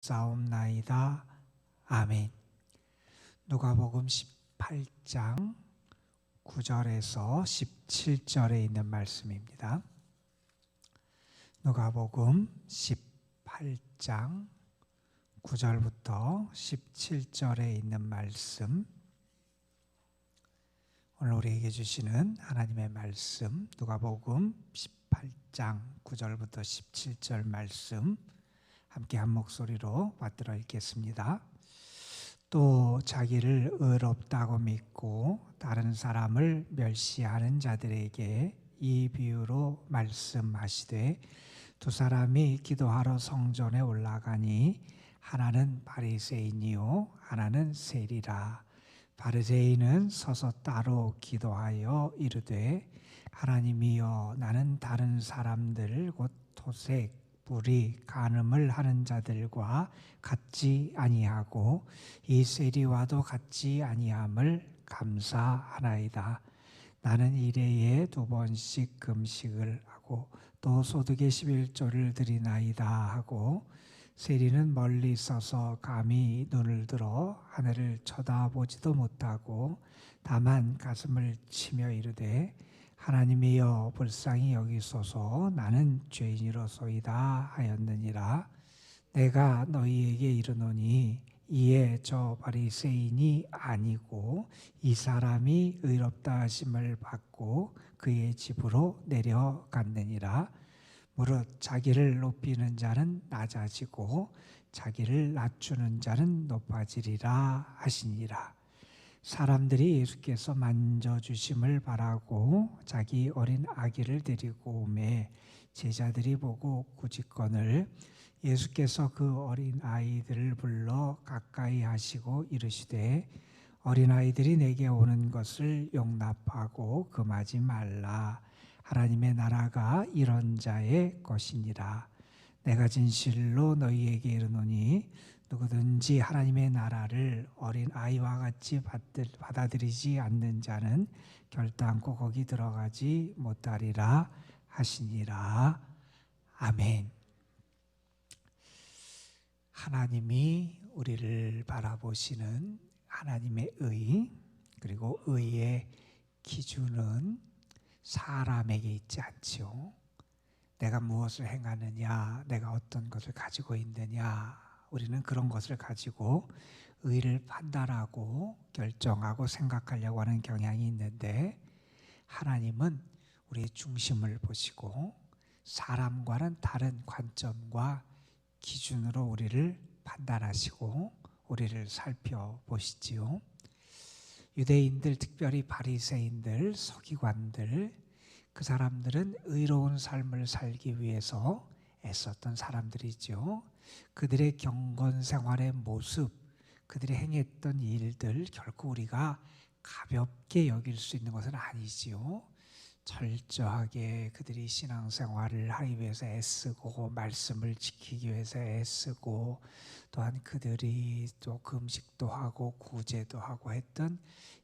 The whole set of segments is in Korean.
싸움나이다. 아멘. 누가복음 18장 9절에서 17절에 있는 말씀입니다. 누가복음 18장 9절부터 17절에 있는 말씀, 오늘 우리에게 주시는 하나님의 말씀, 누가복음 18장 9절부터 17절 말씀 함께 한 목소리로 받들어 읽겠습니다. 또 자기를 의롭다고 믿고 다른 사람을 멸시하는 자들에게 이 비유로 말씀하시되, 두 사람이 기도하러 성전에 올라가니 하나는 바리새인이요 하나는 세리라. 바리새인은 서서 따로 기도하여 이르되, 하나님이여, 나는 다른 사람들 곧 토색, 불의, 간음을 하는 자들과 같지 아니하고 이 세리와도 같지 아니함을 감사하나이다. 나는 일해에 2번씩 금식을 하고 또 소득의 11조를 드리나이다 하고, 세리는 멀리 서서 감히 눈을 들어 하늘을 쳐다보지도 못하고 다만 가슴을 치며 이르되, 하나님이여, 불쌍히 여기소서, 나는 죄인이로소이다 하였느니라. 내가 너희에게 이르노니 이에 저 바리새인이 아니고 이 사람이 의롭다 하심을 받고 그의 집으로 내려갔느니라. 무릇 자기를 높이는 자는 낮아지고 자기를 낮추는 자는 높아지리라 하시니라. 사람들이 예수께서 만져주심을 바라고 자기 어린 아기를 데리고 오매 제자들이 보고 꾸짖거늘, 예수께서 그 어린 아이들을 불러 가까이 하시고 이르시되, 어린 아이들이 내게 오는 것을 용납하고 금하지 말라. 하나님의 나라가 이런 자의 것이니라. 내가 진실로 너희에게 이르노니 누구든지 하나님의 나라를 어린 아이와 같이 받아들이지 않는 자는 결단코 거기 들어가지 못하리라 하시니라. 아멘. 하나님이 우리를 바라보시는 하나님의 의, 그리고 의의 기준은 사람에게 있지 않죠. 내가 무엇을 행하느냐, 내가 어떤 것을 가지고 있느냐, 우리는 그런 것을 가지고 의를 판단하고 결정하고 생각하려고 하는 경향이 있는데, 하나님은 우리의 중심을 보시고 사람과는 다른 관점과 기준으로 우리를 판단하시고 우리를 살펴보시지요. 유대인들, 특별히 바리새인들, 서기관들, 그 사람들은 의로운 삶을 살기 위해서 애썼던 사람들이죠. 그들의 경건 생활의 모습, 그들이 행했던 일들 결코 우리가 가볍게 여길 수 있는 것은 아니지요. 철저하게 그들이 신앙생활을 하기 위해서 애쓰고 말씀을 지키기 위해서 애쓰고, 또한 그들이 또 금식도 하고 구제도 하고 했던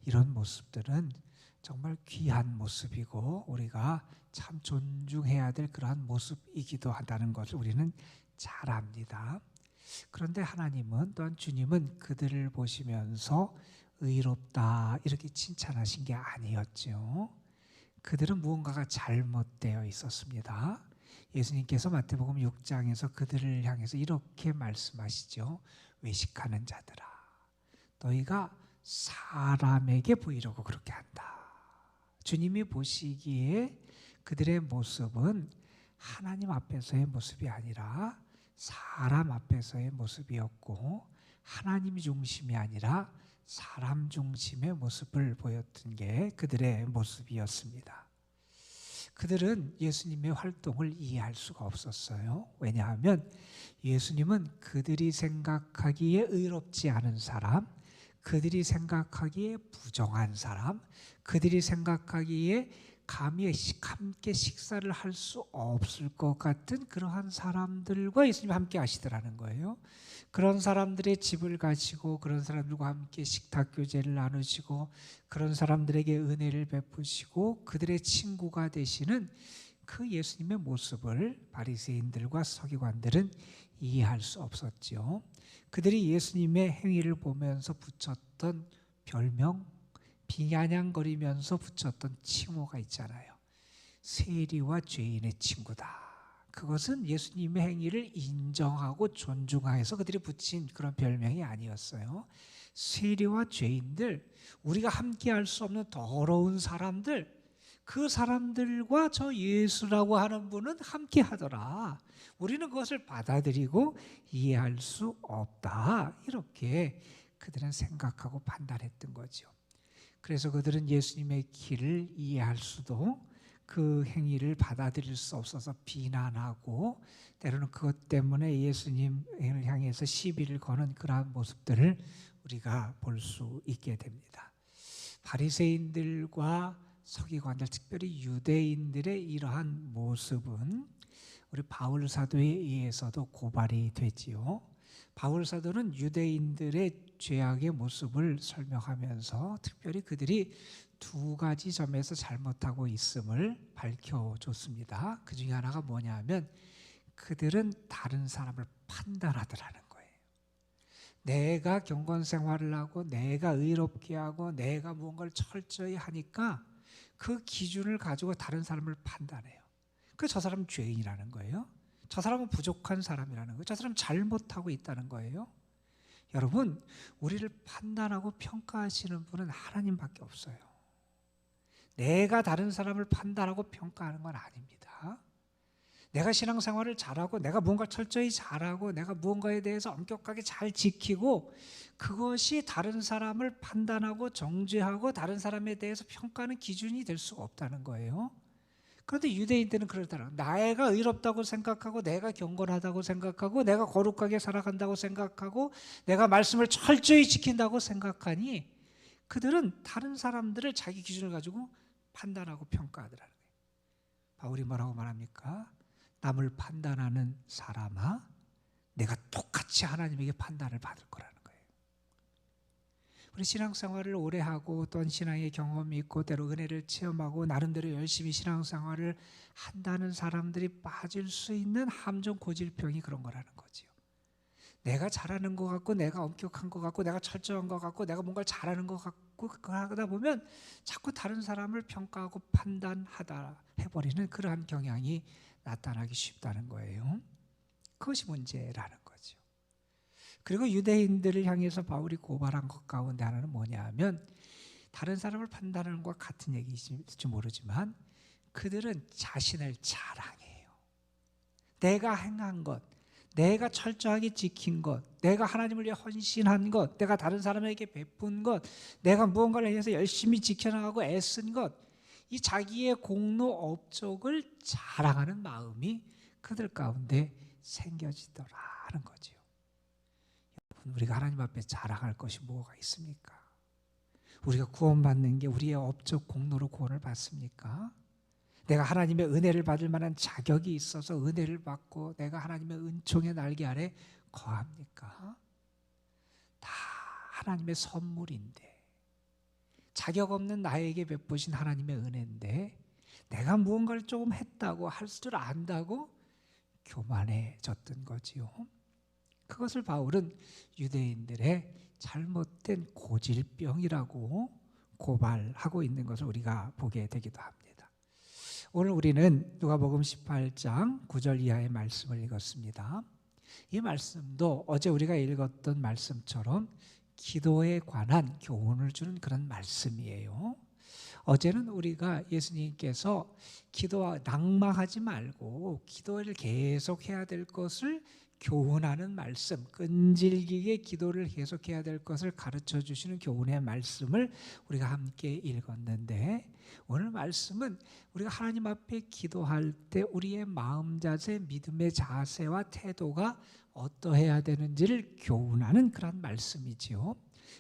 이런 모습들은 정말 귀한 모습이고 우리가 참 존중해야 될 그러한 모습이기도 하다는 것을 우리는 잘 압니다. 그런데 하나님은, 또한 주님은 그들을 보시면서 의롭다 이렇게 칭찬하신 게 아니었죠. 그들은 무언가가 잘못되어 있었습니다. 예수님께서 마태복음 6장에서 그들을 향해서 이렇게 말씀하시죠. 외식하는 자들아, 너희가 사람에게 보이려고 그렇게 한다. 주님이 보시기에 그들의 모습은 하나님 앞에서의 모습이 아니라 사람 앞에서의 모습이었고, 하나님 중심이 아니라 사람 중심의 모습을 보였던 게 그들의 모습이었습니다. 그들은 예수님의 활동을 이해할 수가 없었어요. 왜냐하면 예수님은 그들이 생각하기에 의롭지 않은 사람, 그들이 생각하기에 부정한 사람, 그들이 생각하기에 감히 함께 식사를 할 수 없을 것 같은 그러한 사람들과 예수님이 함께 하시더라는 거예요. 그런 사람들의 집을 가시고 그런 사람들과 함께 식탁 교제를 나누시고 그런 사람들에게 은혜를 베푸시고 그들의 친구가 되시는 그 예수님의 모습을 바리새인들과 서기관들은 이해할 수 없었죠. 그들이 예수님의 행위를 보면서 붙였던 별명, 비아냥거리면서 붙였던 칭호가 있잖아요. 세리와 죄인의 친구다. 그것은 예수님의 행위를 인정하고 존중해서 그들이 붙인 그런 별명이 아니었어요. 세리와 죄인들, 우리가 함께할 수 없는 더러운 사람들, 그 사람들과 저 예수라고 하는 분은 함께 하더라. 우리는 그것을 받아들이고 이해할 수 없다. 이렇게 그들은 생각하고 판단했던 거죠. 그래서 그들은 예수님의 길을 이해할 수도, 그 행위를 받아들일 수 없어서 비난하고, 때로는 그것 때문에 예수님을 향해서 시비를 거는 그러한 모습들을 우리가 볼 수 있게 됩니다. 바리새인들과 서기관들, 특별히 유대인들의 이러한 모습은 우리 바울 사도에 의해서도 고발이 되지요. 바울 사도는 유대인들의 죄악의 모습을 설명하면서 특별히 그들이 두 가지 점에서 잘못하고 있음을 밝혀줬습니다. 그 중에 하나가 뭐냐 하면 그들은 다른 사람을 판단하더라는 거예요. 내가 경건 생활을 하고 내가 의롭게 하고 내가 무언가를 철저히 하니까 그 기준을 가지고 다른 사람을 판단해요. 그래서 저 사람은 죄인이라는 거예요. 저 사람은 부족한 사람이라는 거예요. 저 사람은 잘못하고 있다는 거예요. 여러분, 우리를 판단하고 평가하시는 분은 하나님밖에 없어요. 내가 다른 사람을 판단하고 평가하는 건 아닙니다. 내가 신앙생활을 잘하고 내가 무언가 철저히 잘하고 내가 무언가에 대해서 엄격하게 잘 지키고 그것이 다른 사람을 판단하고 정죄하고 다른 사람에 대해서 평가하는 기준이 될 수가 없다는 거예요. 그런데 유대인들은 그러더라고요. 내가 의롭다고 생각하고 내가 경건하다고 생각하고 내가 거룩하게 살아간다고 생각하고 내가 말씀을 철저히 지킨다고 생각하니 그들은 다른 사람들을 자기 기준을 가지고 판단하고 평가하더라는 거예요. 바울이 뭐라고 말합니까? 남을 판단하는 사람아, 내가 똑같이 하나님에게 판단을 받을 거라는 거예요. 우리 신앙생활을 오래 하고 또한 신앙의 경험이 있고 때로 은혜를 체험하고 나름대로 열심히 신앙생활을 한다는 사람들이 빠질 수 있는 함정 고질병이 그런 거라는 거죠. 내가 잘하는 것 같고 내가 엄격한 것 같고 내가 철저한 것 같고 내가 뭔가를 잘하는 것 같고 하다 보면 자꾸 다른 사람을 평가하고 판단하다 해버리는 그러한 경향이 나타나기 쉽다는 거예요. 그것이 문제라는 거죠. 그리고 유대인들을 향해서 바울이 고발한 것 가운데 하나는 뭐냐 하면 다른 사람을 판단하는 것과 같은 얘기일지 모르지만 그들은 자신을 자랑해요. 내가 행한 것, 내가 철저하게 지킨 것, 내가 하나님을 위해 헌신한 것, 내가 다른 사람에게 베푼 것, 내가 무언가를 위해서 열심히 지켜나가고 애쓴 것, 이 자기의 공로 업적을 자랑하는 마음이 그들 가운데 생겨지더라는 거죠. 여러분, 우리가 하나님 앞에 자랑할 것이 뭐가 있습니까? 우리가 구원받는 게 우리의 업적 공로로 구원을 받습니까? 내가 하나님의 은혜를 받을 만한 자격이 있어서 은혜를 받고 내가 하나님의 은총의 날개 아래 거합니까? 다 하나님의 선물인데, 자격 없는 나에게 베푸신 하나님의 은혜인데 내가 무언가를 조금 했다고 할 줄 안다고 교만해졌던 거지요. 그것을 바울은 유대인들의 잘못된 고질병이라고 고발하고 있는 것을 우리가 보게 되기도 합니다. 오늘 우리는 누가복음 18장 9절 이하의 말씀을 읽었습니다. 이 말씀도 어제 우리가 읽었던 말씀처럼 기도에 관한 교훈을 주는 그런 말씀이에요. 어제는 우리가 예수님께서 기도와 낙망하지 말고 기도를 계속 해야 될 것을 교훈하는 말씀, 끈질기게 기도를 계속해야 될 것을 가르쳐 주시는 교훈의 말씀을 우리가 함께 읽었는데 오늘 말씀은 우리가 하나님 앞에 기도할 때 우리의 마음 자세, 믿음의 자세와 태도가 어떠해야 되는지를 교훈하는 그런 말씀이지요.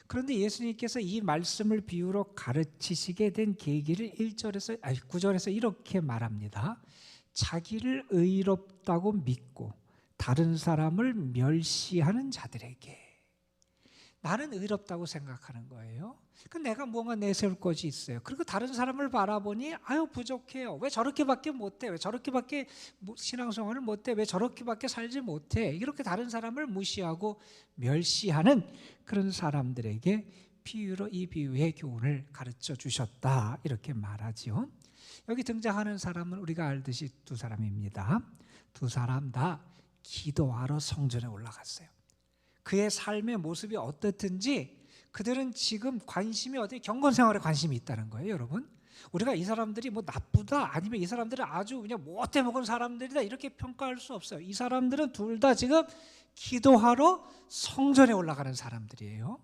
그런데 예수님께서 이 말씀을 비유로 가르치시게 된 계기를 9절에서 이렇게 말합니다. 자기를 의롭다고 믿고 다른 사람을 멸시하는 자들에게, 나는 의롭다고 생각하는 거예요. 그 내가 뭔가 내세울 것이 있어요. 그리고 다른 사람을 바라보니 아유 부족해요. 왜 저렇게밖에 못해? 왜 저렇게밖에 신앙생활을 못해? 왜 저렇게밖에 살지 못해? 이렇게 다른 사람을 무시하고 멸시하는 그런 사람들에게 비유로 이 비유의 교훈을 가르쳐 주셨다, 이렇게 말하지요. 여기 등장하는 사람은 우리가 알듯이 두 사람입니다. 두 사람 다 기도하러 성전에 올라갔어요. 그의 삶의 모습이 어떻든지 그들은 지금 관심이 어디 경건생활에 관심이 있다는 거예요, 여러분. 우리가 이 사람들이 뭐 나쁘다 아니면 이 사람들은 아주 그냥 못해 먹은 사람들이다 이렇게 평가할 수 없어요. 이 사람들은 둘 다 지금 기도하러 성전에 올라가는 사람들이에요.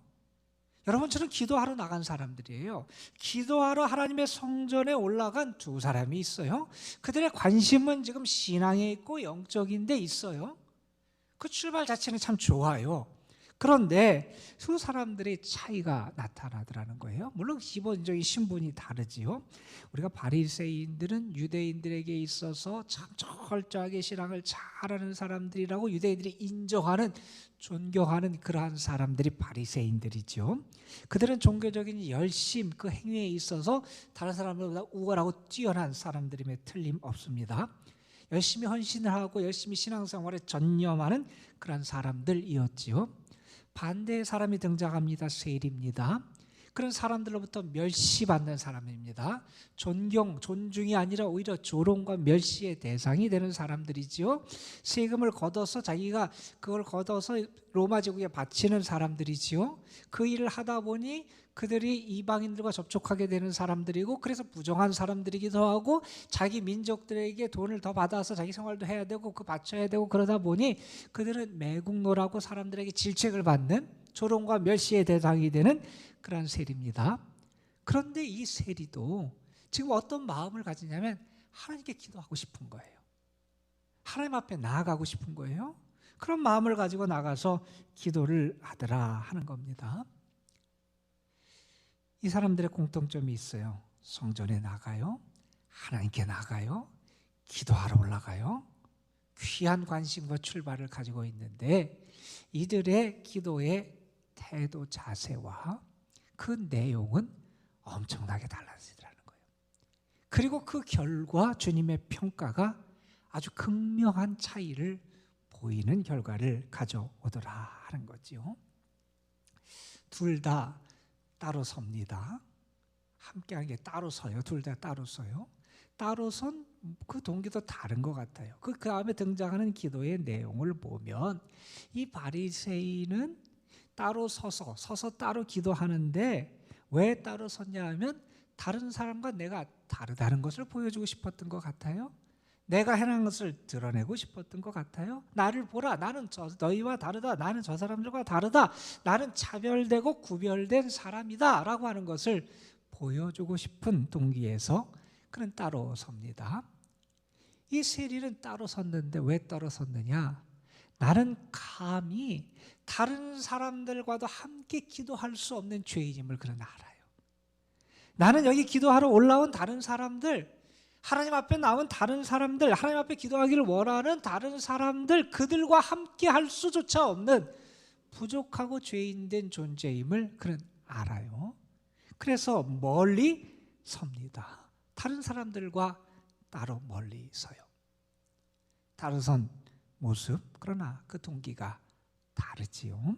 여러분처럼 기도하러 나간 사람들이에요. 기도하러 하나님의 성전에 올라간 두 사람이 있어요. 그들의 관심은 지금 신앙에 있고 영적인 데 있어요. 그 출발 자체는 참 좋아요. 그런데 두 사람들의 차이가 나타나더라는 거예요. 물론 기본적인 신분이 다르지요. 우리가 바리새인들은 유대인들에게 있어서 참 철저하게 신앙을 잘하는 사람들이라고 유대인들이 인정하는, 존경하는 그러한 사람들이 바리새인들이죠. 그들은 종교적인 열심, 그 행위에 있어서 다른 사람들보다 우월하고 뛰어난 사람들임에 틀림없습니다. 열심히 헌신을 하고 열심히 신앙생활에 전념하는 그런 사람들이었지요. 반대의 사람이 등장합니다. 세리입니다. 그런 사람들로부터 멸시받는 사람입니다. 존중이 아니라 오히려 조롱과 멸시의 대상이 되는 사람들이지요. 세금을 걷어서 자기가 그걸 걷어서 로마 제국에 바치는 사람들이지요. 그 일을 하다 보니 그들이 이방인들과 접촉하게 되는 사람들이고, 그래서 부정한 사람들이기도 하고, 자기 민족들에게 돈을 더 받아서 자기 생활도 해야 되고 그 바쳐야 되고, 그러다 보니 그들은 매국노라고 사람들에게 질책을 받는, 조롱과 멸시의 대상이 되는 그런 세리입니다. 그런데 이 세리도 지금 어떤 마음을 가지냐면 하나님께 기도하고 싶은 거예요. 하나님 앞에 나아가고 싶은 거예요. 그런 마음을 가지고 나가서 기도를 하더라 하는 겁니다. 이 사람들의 공통점이 있어요. 성전에 나가요, 하나님께 나가요, 기도하러 올라가요. 귀한 관심과 출발을 가지고 있는데 이들의 기도의 태도, 자세와 그 내용은 엄청나게 달라지더라는 거예요. 그리고 그 결과 주님의 평가가 아주 극명한 차이를 보이는 결과를 가져오더라 하는 거지요. 둘 다 따로 섭니다. 함께한 게 따로 서요. 둘 다 따로 서요. 따로 선 그 동기도 다른 것 같아요. 그 다음에 등장하는 기도의 내용을 보면 이 바리새인은 따로 서서 따로 기도하는데 왜 따로 섰냐 하면 다른 사람과 내가 다르다는 것을 보여주고 싶었던 것 같아요. 내가 해낸 것을 드러내고 싶었던 것 같아요. 나를 보라, 나는 너희와 다르다, 나는 저 사람들과 다르다, 나는 차별되고 구별된 사람이다 라고 하는 것을 보여주고 싶은 동기에서 그는 따로 섭니다. 이 세리는 따로 섰는데 왜 따로 섰느냐? 나는 감히 다른 사람들과도 함께 기도할 수 없는 죄인임을 그는 알아요. 나는 여기 기도하러 올라온 다른 사람들, 하나님 앞에 나온 다른 사람들, 하나님 앞에 기도하기를 원하는 다른 사람들, 그들과 함께 할 수조차 없는 부족하고 죄인된 존재임을 그는 알아요. 그래서 멀리 섭니다. 다른 사람들과 따로 멀리 서요. 따로 선 모습, 그러나 그 동기가 다르지요.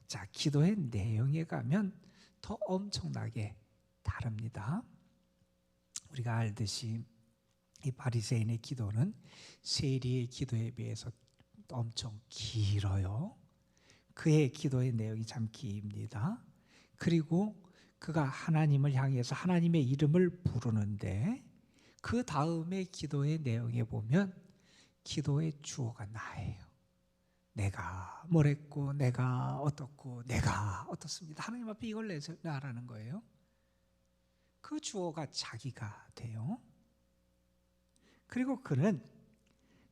자, 기도의 내용에 가면 더 엄청나게 다릅니다. 우리가 알듯이 이 바리새인의 기도는 세리의 기도에 비해서 엄청 길어요. 그의 기도의 내용이 참 깁니다. 그리고 그가 하나님을 향해서 하나님의 이름을 부르는데 그 다음에 기도의 내용에 보면 기도의 주어가 나예요. 내가 뭘 했고 내가 어떻고 내가 어떻습니다. 하나님 앞에 이걸 내라는 거예요. 그 주어가 자기가 돼요. 그리고 그는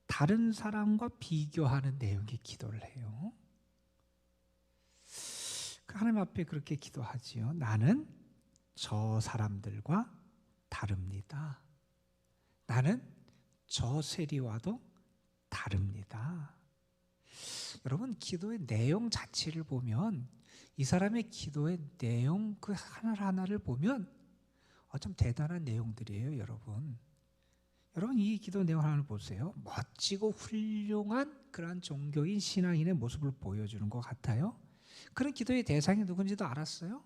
다른 사람과 비교하는 내용의 기도를 해요. 하나님 앞에 그렇게 기도하지요. 나는 저 사람들과 다릅니다. 나는 저 세리와도 다릅니다. 여러분, 기도의 내용 자체를 보면 이 사람의 기도의 내용 그 하나하나를 보면 좀 대단한 내용들이에요, 여러분. 여러분 이 기도 내용 하나를 보세요. 멋지고 훌륭한 그러한 종교인 신앙인의 모습을 보여주는 것 같아요. 그런 기도의 대상이 누군지도 알았어요.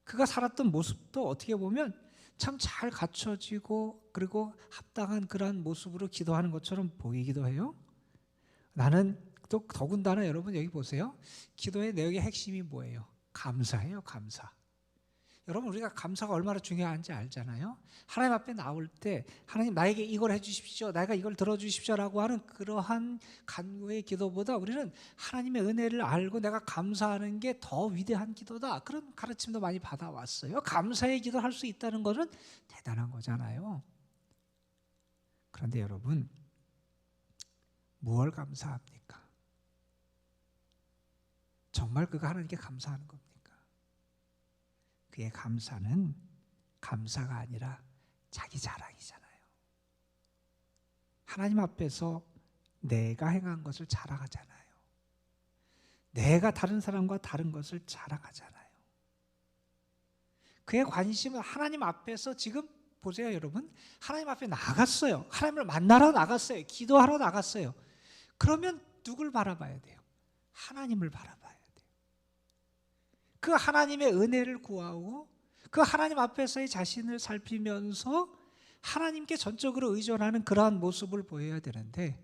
그가 살았던 모습도 어떻게 보면 참 잘 갖춰지고 그리고 합당한 그러한 모습으로 기도하는 것처럼 보이기도 해요. 나는 또 더군다나 여러분 여기 보세요. 기도의 내용의 핵심이 뭐예요? 감사예요, 감사. 여러분 우리가 감사가 얼마나 중요한지 알잖아요. 하나님 앞에 나올 때 하나님 나에게 이걸 해주십시오, 내가 이걸 들어주십시오라고 하는 그러한 간구의 기도보다 우리는 하나님의 은혜를 알고 내가 감사하는 게 더 위대한 기도다, 그런 가르침도 많이 받아왔어요. 감사의 기도를 할 수 있다는 것은 대단한 거잖아요. 그런데 여러분 무엇을 감사합니까? 정말 그가 하나님께 감사하는 겁니까? 그의 감사는 감사가 아니라 자기 자랑이잖아요. 하나님 앞에서 내가 행한 것을 자랑하잖아요. 내가 다른 사람과 다른 것을 자랑하잖아요. 그의 관심은 하나님 앞에서 지금 보세요, 여러분. 하나님 앞에 나갔어요. 하나님을 만나러 나갔어요. 기도하러 나갔어요. 그러면 누굴 바라봐야 돼요? 하나님을 바라봐야 돼요. 그 하나님의 은혜를 구하고 그 하나님 앞에서의 자신을 살피면서 하나님께 전적으로 의존하는 그러한 모습을 보여야 되는데,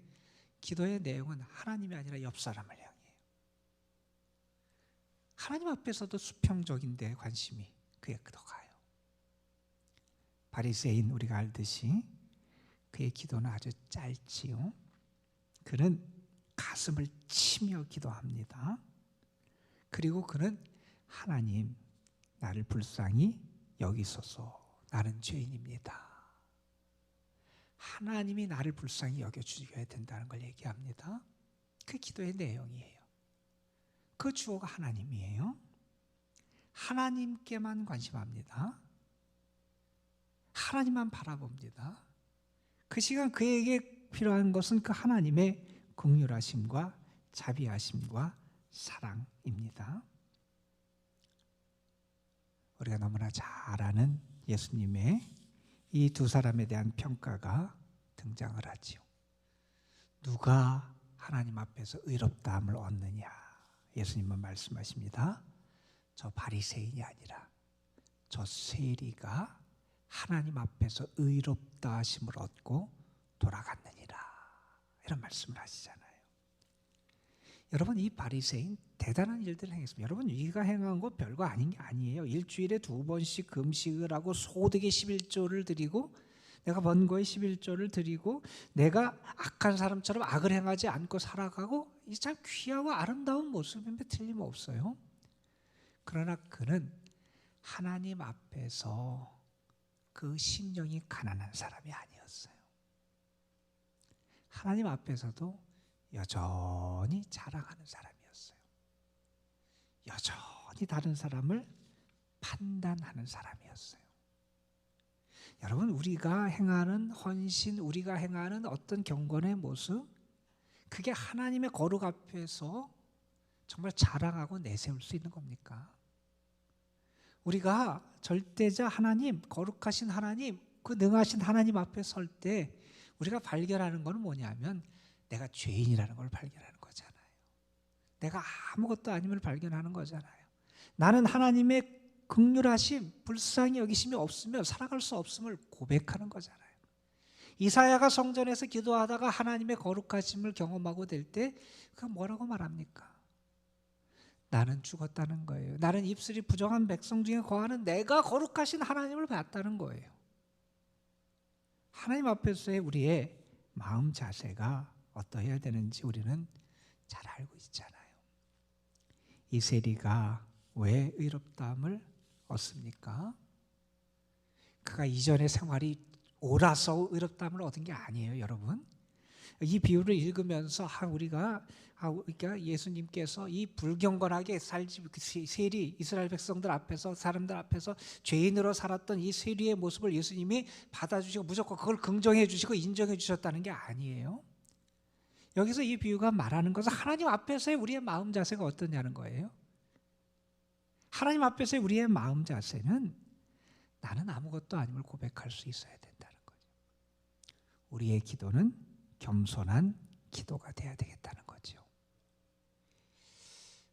기도의 내용은 하나님이 아니라 옆 사람을 향해요. 하나님 앞에서도 수평적인데 관심이 그에 더 가요. 바리새인 우리가 알듯이 그의 기도는 아주 짧지요. 그는 가슴을 치며 기도합니다. 그리고 그는 하나님, 나를 불쌍히 여기소서, 나는 죄인입니다. 하나님이 나를 불쌍히 여겨주셔야 된다는 걸 얘기합니다. 그 기도의 내용이에요. 그 주어가 하나님이에요. 하나님께만 관심합니다. 하나님만 바라봅니다. 그 시간 그에게 필요한 것은 그 하나님의 긍휼하심과 자비하심과 사랑입니다. 우리가 너무나 잘 아는 예수님의 이 두 사람에 대한 평가가 등장을 하지요. 누가 하나님 앞에서 의롭다함을 얻느냐? 예수님은 말씀하십니다. 저 바리새인이 아니라 저 세리가 하나님 앞에서 의롭다 하심을 얻고 돌아갔느니라, 이런 말씀을 하시잖아요. 여러분 이 바리새인 대단한 일들을 행했습니다. 여러분 이가 행한 거 별거 아닌 게 아니에요. 일주일에 2번씩 금식을 하고 소득의 11조를 드리고 내가 번 거에 11조를 드리고 내가 악한 사람처럼 악을 행하지 않고 살아가고 이 참 귀하고 아름다운 모습인데 틀림없어요. 그러나 그는 하나님 앞에서 그 심령이 가난한 사람이 아니었어요. 하나님 앞에서도 여전히 자랑하는 사람이었어요. 여전히 다른 사람을 판단하는 사람이었어요. 여러분 우리가 행하는 헌신, 우리가 행하는 어떤 경건의 모습, 그게 하나님의 거룩 앞에서 정말 자랑하고 내세울 수 있는 겁니까? 우리가 절대자 하나님, 거룩하신 하나님, 그 능하신 하나님 앞에 설 때 우리가 발견하는 건 뭐냐면 내가 죄인이라는 걸 발견하는 거잖아요. 내가 아무것도 아님을 발견하는 거잖아요. 나는 하나님의 긍휼하심, 불쌍히 여기심이 없으면 살아갈 수 없음을 고백하는 거잖아요. 이사야가 성전에서 기도하다가 하나님의 거룩하심을 경험하고 될 때 그 뭐라고 말합니까? 나는 죽었다는 거예요. 나는 입술이 부정한 백성 중에 거하는 내가 거룩하신 하나님을 봤다는 거예요. 하나님 앞에서의 우리의 마음 자세가 어떠해야 되는지 우리는 잘 알고 있잖아요. 이 세리가 왜 의롭다함을 얻습니까? 그가 이전의 생활이 옳아서 의롭다함을 얻은 게 아니에요, 여러분. 이 비유를 읽으면서 우리가 그러니까 예수님께서 이 불경건하게 살지 세리 이스라엘 백성들 앞에서 사람들 앞에서 죄인으로 살았던 이 세리의 모습을 예수님이 받아주시고 무조건 그걸 긍정해 주시고 인정해 주셨다는 게 아니에요. 여기서 이 비유가 말하는 것은 하나님 앞에서의 우리의 마음 자세가 어떠냐는 거예요. 하나님 앞에서의 우리의 마음 자세는 나는 아무것도 아님을 고백할 수 있어야 된다는 거죠. 우리의 기도는 겸손한 기도가 돼야 되겠다는 거죠.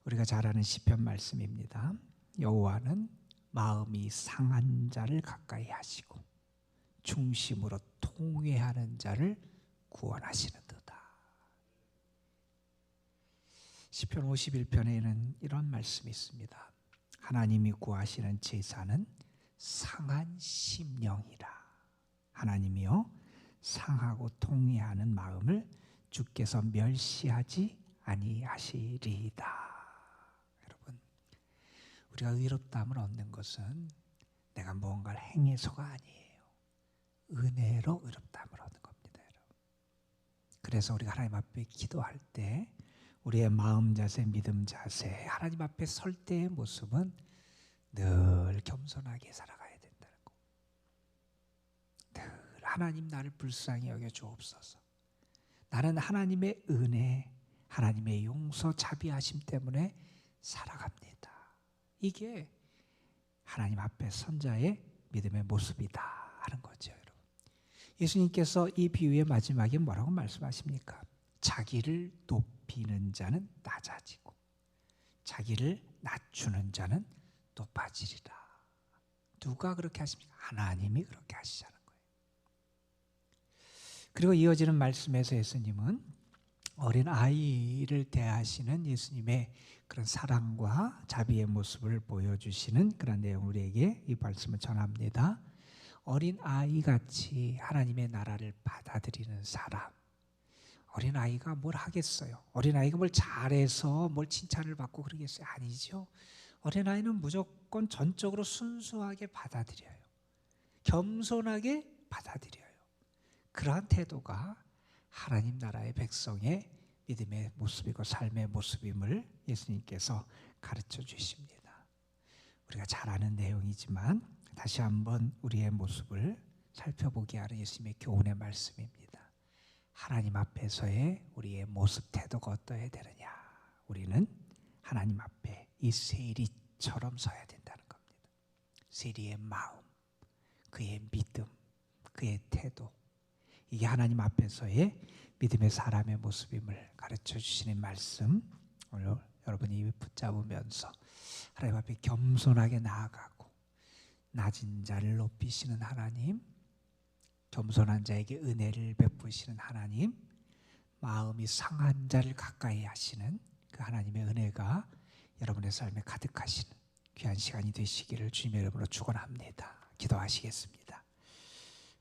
우리가 잘 아는 시편 말씀입니다. 여호와는 마음이 상한 자를 가까이 하시고 중심으로 통회하는 자를 구원하시는도다. 시편 51편에는 이런 말씀이 있습니다. 하나님이 구하시는 제사는 상한 심령이라. 하나님이여 상하고 통회하는 마음을 주께서 멸시하지 아니하시리이다. 여러분, 우리가 의롭다함을 얻는 것은 내가 무언가를 행해서가 아니에요. 은혜로 의롭다함을 얻는 겁니다. 여러분. 그래서 우리가 하나님 앞에 기도할 때 우리의 마음 자세, 믿음 자세, 하나님 앞에 설 때의 모습은 늘 겸손하게 살아가야 된다는 거. 늘 하나님 나를 불쌍히 여겨 주옵소서. 나는 하나님의 은혜, 하나님의 용서, 자비하심 때문에 살아갑니다. 이게 하나님 앞에 선 자의 믿음의 모습이다 하는 거죠. 여러분. 예수님께서 이 비유의 마지막에 뭐라고 말씀하십니까? 자기를 높이는 자는 낮아지고 자기를 낮추는 자는 높아지리라. 누가 그렇게 하십니까? 하나님이 그렇게 하시자는 거예요. 그리고 이어지는 말씀에서 예수님은 어린 아이를 대하시는 예수님의 그런 사랑과 자비의 모습을 보여주시는 그런 내용을 우리에게 이 말씀을 전합니다. 어린 아이같이 하나님의 나라를 받아들이는 사람. 어린 아이가 뭘 하겠어요? 어린 아이가 뭘 잘해서 뭘 칭찬을 받고 그러겠어요? 아니죠. 어린 아이는 무조건 전적으로 순수하게 받아들여요. 겸손하게 받아들여요. 그러한 태도가 하나님 나라의 백성의 믿음의 모습이고 삶의 모습임을 예수님께서 가르쳐 주십니다. 우리가 잘 아는 내용이지만 다시 한번 우리의 모습을 살펴보게 하는 예수님의 교훈의 말씀입니다. 하나님 앞에서의 우리의 모습 태도가 어떠해야 되느냐? 우리는 하나님 앞에 이 세리처럼 서야 된다는 겁니다. 세리의 마음, 그의 믿음, 그의 태도, 이게 하나님 앞에서의 믿음의 사람의 모습임을 가르쳐 주시는 말씀, 오늘 여러분이 붙잡으면서 하나님 앞에 겸손하게 나아가고 낮은 자를 높이시는 하나님, 겸손한 자에게 은혜를 베푸시는 하나님, 마음이 상한 자를 가까이 하시는 그 하나님의 은혜가 여러분의 삶에 가득하시는 귀한 시간이 되시기를 주님의 이름으로 축원합니다. 기도하시겠습니다.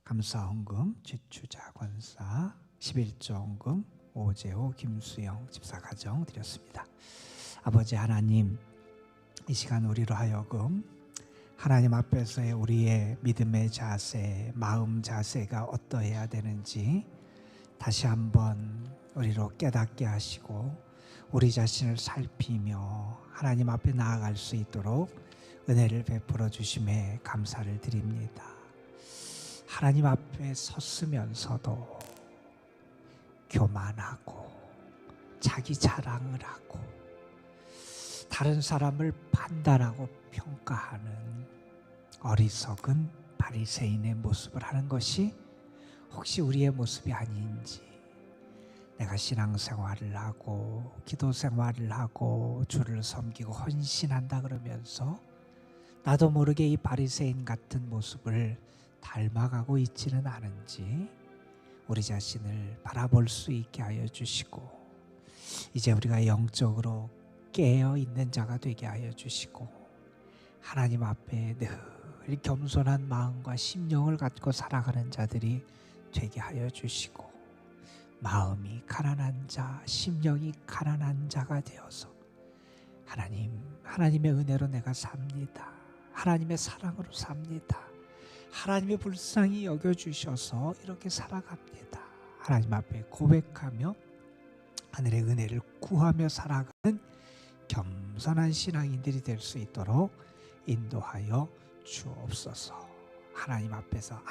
감사 헌금 지추자 권사 11조 헌금 오재호 김수영 집사 가정 드렸습니다. 아버지 하나님, 이 시간 우리로 하여금 하나님 앞에서의 우리의 믿음의 자세, 마음 자세가 어떠해야 되는지 다시 한번 우리로 깨닫게 하시고 우리 자신을 살피며 하나님 앞에 나아갈 수 있도록 은혜를 베풀어 주심에 감사를 드립니다. 하나님 앞에 섰으면서도 교만하고 자기 자랑을 하고 다른 사람을 판단하고 평가하는 어리석은 바리새인의 모습을 하는 것이 혹시 우리의 모습이 아닌지, 내가 신앙생활을 하고 기도생활을 하고 주를 섬기고 헌신한다 그러면서 나도 모르게 이 바리새인 같은 모습을 닮아가고 있지는 않은지 우리 자신을 바라볼 수 있게 하여 주시고, 이제 우리가 영적으로 깨어있는 자가 되게 하여 주시고 하나님 앞에 늘 겸손한 마음과 심령을 갖고 살아가는 자들이 되게 하여 주시고, 마음이 가난한 자, 심령이 가난한 자가 되어서 하나님의 은혜로 내가 삽니다. 하나님의 사랑으로 삽니다. 하나님의 불쌍히 여겨주셔서 이렇게 살아갑니다. 하나님 앞에 고백하며 하늘의 은혜를 구하며 살아가는 겸손한 신앙인들이 될 수 있도록 인도하여 주옵소서. 하나님 앞에서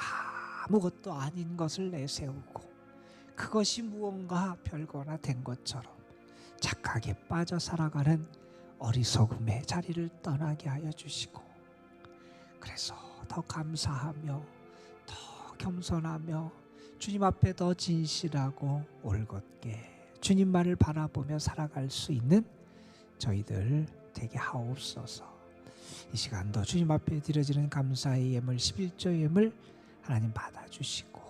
아무것도 아닌 것을 내세우고 그것이 무언가 별거나 된 것처럼 착하게 빠져 살아가는 어리석음의 자리를 떠나게 하여 주시고, 그래서 더 감사하며 더 겸손하며 주님 앞에 더 진실하고 올곧게 주님만을 바라보며 살아갈 수 있는 저희들 되게 하옵소서. 이 시간도 주님 앞에 드려지는 감사의 예물 11조 예물 하나님 받아주시고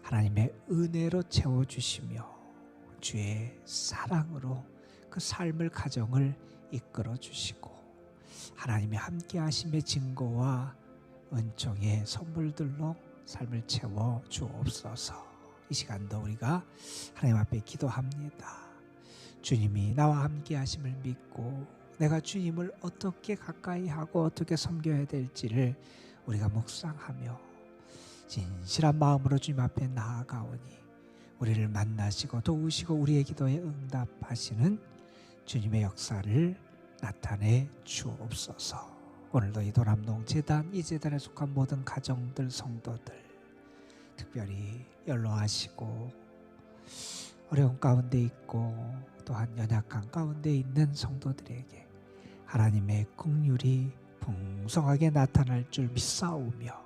하나님의 은혜로 채워주시며 주의 사랑으로 그 삶을 가정을 이끌어 주시고 하나님의 함께 하심의 증거와 은총의 선물들로 삶을 채워 주옵소서. 이 시간도 우리가 하나님 앞에 기도합니다. 주님이 나와 함께 하심을 믿고 내가 주님을 어떻게 가까이 하고 어떻게 섬겨야 될지를 우리가 묵상하며 진실한 마음으로 주님 앞에 나아가오니 우리를 만나시고 도우시고 우리의 기도에 응답하시는 주님의 역사를 나타내 주옵소서. 오늘도 이 도남동재단, 이 재단에 속한 모든 가정들, 성도들 특별히 연로하시고 어려운 가운데 있고 또한 연약한 가운데 있는 성도들에게 하나님의 긍휼이 풍성하게 나타날 줄 믿사오며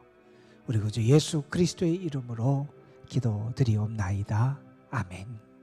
우리 구주 예수 그리스도의 이름으로 기도드리옵나이다. 아멘.